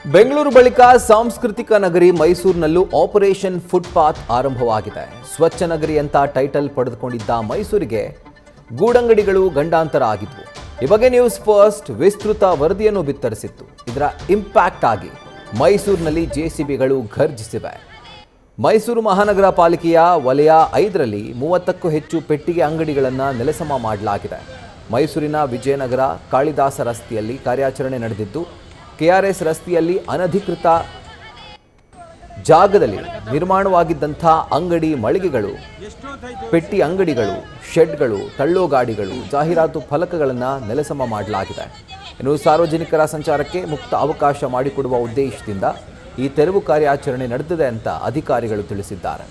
ಬೆಂಗಳೂರು ಬಳಿಕ ಸಾಂಸ್ಕೃತಿಕ ನಗರಿ ಮೈಸೂರಿನಲ್ಲೂ ಆಪರೇಷನ್ ಫುಟ್ಪಾತ್ ಆರಂಭವಾಗಿದೆ. ಸ್ವಚ್ಛ ನಗರಿ ಅಂತ ಟೈಟಲ್ ಪಡೆದುಕೊಂಡಿದ್ದ ಮೈಸೂರಿಗೆ ಗೂಡಂಗಡಿಗಳು ಗಂಡಾಂತರ ಆಗಿದ್ವು. ಈ ಬಗ್ಗೆ ನ್ಯೂಸ್ ಫಸ್ಟ್ ವಿಸ್ತೃತ ವರದಿಯನ್ನು ಬಿತ್ತರಿಸಿತ್ತು. ಇದರ ಇಂಪ್ಯಾಕ್ಟ್ ಆಗಿ ಮೈಸೂರಿನಲ್ಲಿ ಜೆಸಿಬಿಗಳು ಘರ್ಜಿಸಿವೆ. ಮೈಸೂರು ಮಹಾನಗರ ಪಾಲಿಕೆಯ ವಲಯ 5ರಲ್ಲಿ 30ಕ್ಕೂ ಹೆಚ್ಚು ಪೆಟ್ಟಿಗೆ ಅಂಗಡಿಗಳನ್ನು ನೆಲಸಮ ಮಾಡಲಾಗಿದೆ. ಮೈಸೂರಿನ ವಿಜಯನಗರ ಕಾಳಿದಾಸ ರಸ್ತೆಯಲ್ಲಿ ಕಾರ್ಯಾಚರಣೆ ನಡೆದಿದ್ದು, ಕೆಆರ್ಎಸ್ ರಸ್ತೆಯಲ್ಲಿ ಅನಧಿಕೃತ ಜಾಗದಲ್ಲಿ ನಿರ್ಮಾಣವಾಗಿದ್ದಂಥ ಅಂಗಡಿ ಮಳಿಗೆಗಳು, ಪೆಟ್ಟಿ ಅಂಗಡಿಗಳು, ಶೆಡ್ಗಳು, ತಳ್ಳೋ ಗಾಡಿಗಳು, ಜಾಹೀರಾತು ಫಲಕಗಳನ್ನು ನೆಲಸಮ ಮಾಡಲಾಗಿದೆ. ಇನ್ನು ಸಾರ್ವಜನಿಕರ ಸಂಚಾರಕ್ಕೆ ಮುಕ್ತ ಅವಕಾಶ ಮಾಡಿಕೊಡುವ ಉದ್ದೇಶದಿಂದ ಈ ತೆರವು ಕಾರ್ಯಾಚರಣೆ ನಡೆದಿದೆ ಅಂತ ಅಧಿಕಾರಿಗಳು ತಿಳಿಸಿದ್ದಾರೆ.